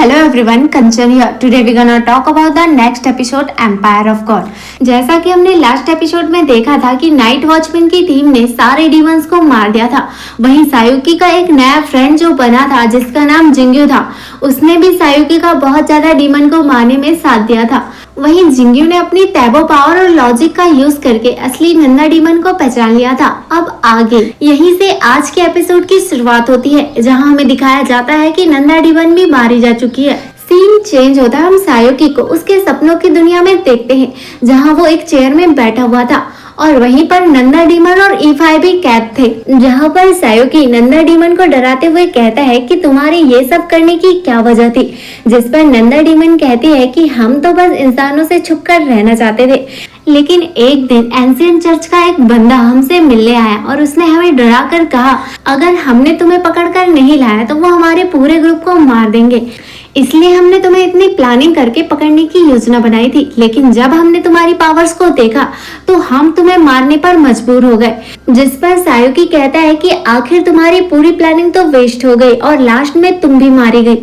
Hello everyone, Kanchan here. Today we're gonna talk about the next episode, Empire of God. जैसा कि हमने last episode में देखा था कि नाइट वॉचमैन की टीम ने सारे डीमंस को मार दिया था, वहीं सायुकी का एक नया फ्रेंड जो बना था जिसका नाम जिंग्यू था, उसने भी सायुकी का बहुत ज्यादा डीमन को मारने में साथ दिया था। वहीं जिंग्यू ने अपनी टैबो पावर और लॉजिक का यूज करके असली नंदा डीमन को पहचान लिया था। अब आगे यहीं से आज के एपिसोड की शुरुआत होती है, जहां हमें दिखाया जाता है कि नंदा डीमन भी मारी जा चुकी है। सीन चेंज होता है, हम सायुकी को उसके सपनों की दुनिया में देखते हैं, जहां वो एक चेयर में बैठा हुआ था और वहीं पर नंदा डीमन और E5 भी कैद थे, जहां पर सायुकी नंदा डीमन को डराते हुए कहता है कि तुम्हारी ये सब करने की क्या वजह थी, जिस पर नंदा डीमन कहती है कि हम तो बस इंसानों से छुपकर रहना चाहते थे, लेकिन एक दिन एंशिएंट चर्च का एक बंदा हमसे मिलने आया और उसने हमें डरा कर कहा अगर हमने तुम्हें पकड़कर नहीं लाया तो वो हमारे पूरे ग्रुप को मार देंगे, इसलिए हमने तुम्हें इतनी प्लानिंग करके पकड़ने की योजना बनाई थी, लेकिन जब हमने तुम्हारी पावर्स को देखा तो हम तुम्हें मारने पर मजबूर हो गए। जिस पर सायुकी कहता है कि आखिर तुम्हारी पूरी प्लानिंग तो वेस्ट हो गई और लास्ट में तुम भी मारी गई,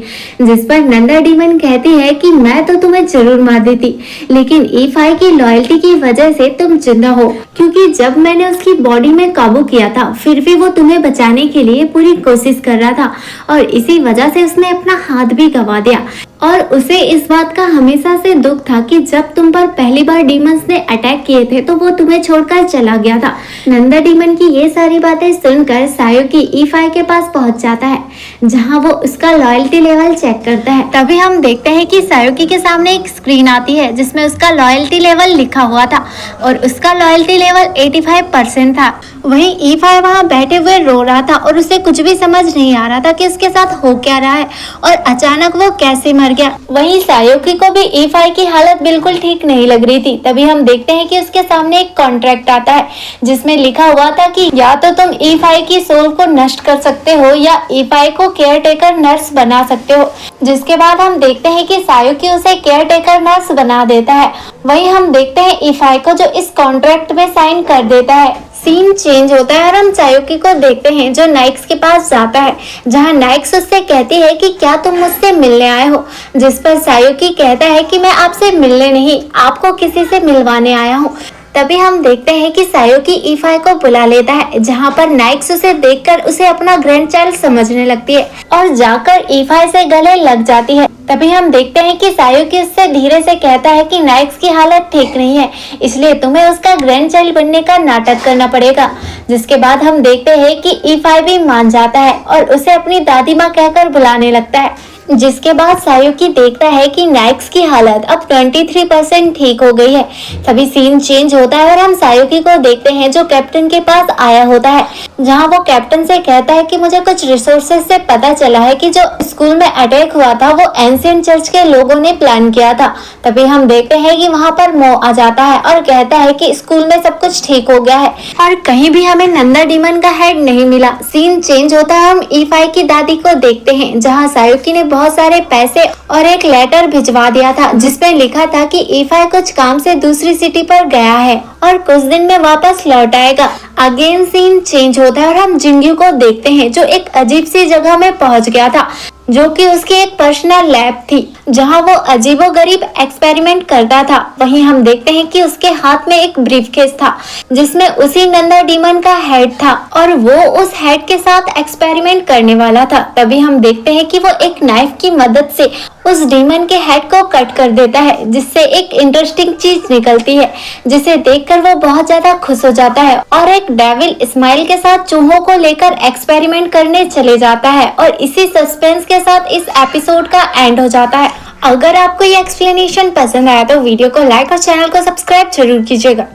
जिस पर नंदा डीमन कहती है कि मैं तो तुम्हें जरूर मार देती, लेकिन E5 की लॉयल्टी की वजह से तुम जिंदा हो, क्योंकि जब मैंने उसकी बॉडी में काबू किया था फिर भी वो तुम्हें बचाने के लिए पूरी कोशिश कर रहा था और इसी वजह से उसने अपना हाथ भी गंवा दिया। और उसे इस बात का हमेशा से दुख था कि जब तुम पर पहली बार डीमंस ने अटैक किए थे तो वो तुम्हें छोड़कर चला गया था। नंदा डीमन की ये सारी बातें सुनकर सायुकी E5 के पास पहुंच जाता है, जहां वो उसका लॉयल्टी लेवल चेक करता है। तभी हम देखते हैं कि सायुकी के सामने एक स्क्रीन आती है जिसमें उसका लॉयल्टी लेवल लिखा हुआ था और उसका लॉयल्टी लेवल 85% था। वहीं E5 वहां बैठे हुए रो रहा था और उसे कुछ भी समझ नहीं आ रहा था कि उसके साथ हो क्या रहा है और अचानक वो कैसे मर गया। वहीं सायुकी को भी E5 की हालत बिल्कुल ठीक नहीं लग रही थी। तभी हम देखते हैं कि उसके सामने एक कॉन्ट्रैक्ट आता है जिसमें लिखा हुआ था कि या तो तुम E5 की सोल को नष्ट कर सकते हो या E5 को केयर टेकर नर्स बना सकते हो, जिसके बाद हम देखते हैं कि सायुकी उसे केयर टेकर नर्स बना देता है। वहीं हम देखते हैं E5 को जो इस कॉन्ट्रैक्ट में साइन कर देता है। सीन चेंज होता है और हम सायुकी को देखते हैं जो नाइक्स के पास जाता है, जहां नाइक्स उससे कहती है कि क्या तुम मुझसे मिलने आए हो, जिस पर सायुकी कहता है कि मैं आपसे मिलने नहीं, आपको किसी से मिलवाने आया हूँ। तभी हम देखते हैं कि सायुकी E5 को बुला लेता है, जहां पर नाइक्स उसे देखकर उसे अपना ग्रैंड चाइल्ड समझने लगती है और जाकर E5 से गले लग जाती है। तभी हम देखते हैं कि सायुकी उससे धीरे से कहता है कि नाइक्स की हालत ठीक नहीं है, इसलिए तुम्हें उसका ग्रैंड चाइल्ड बनने का नाटक करना पड़ेगा, जिसके बाद हम देखते हैं कि E5 भी मान जाता है और उसे अपनी दादी माँ कहकर बुलाने लगता है। जिसके बाद सायुकी देखता है कि नाइक्स की हालत अब 23% ठीक हो गई है। तभी सीन चेंज होता है और हम सायुकी को देखते हैं जो कैप्टन के पास आया होता है, जहां वो कैप्टन से कहता है कि मुझे कुछ रिसोर्सेज से पता चला है कि जो स्कूल में अटैक हुआ था वो एंशिएंट चर्च के लोगों ने प्लान किया था। तभी हम देखते हैं कि वहां पर मो आ जाता है और कहता है कि स्कूल में सब कुछ ठीक हो गया है और कहीं भी हमें नंदा डीमन का हेड नहीं मिला। सीन चेंज होता है, हम E5 की दादी को देखते हैं, जहाँ सायुकी ने बहुत सारे पैसे और एक लेटर भिजवा दिया था जिसमें लिखा था कि E5 कुछ काम से दूसरी सिटी पर गया है और कुछ दिन में वापस लौट आएगा। अगेन सीन चेंज होता है और हम जिंग्यू को देखते हैं जो एक अजीब सी जगह में पहुंच गया था, जो कि उसकी एक पर्सनल लैब थी जहां वो अजीबोगरीब एक्सपेरिमेंट करता था। वहीं हम देखते हैं कि उसके हाथ में एक ब्रीफकेस था जिसमें उसी नंदा डीमन का हेड था और वो उस हेड के साथ एक्सपेरिमेंट करने वाला था। तभी हम देखते हैं कि वो एक नाइफ की मदद से उस डीमन के हेड को कट कर देता है, जिससे एक इंटरेस्टिंग चीज निकलती है, जिसे देखकर वो बहुत ज्यादा खुश हो जाता है और एक डेविल स्माइल के साथ चूहों को लेकर एक्सपेरिमेंट करने चले जाता है और इसी सस्पेंस के साथ इस एपिसोड का एंड हो जाता है। अगर आपको ये एक्सप्लेनेशन पसंद आया तो वीडियो को लाइक और चैनल को सब्सक्राइब जरूर कीजिएगा।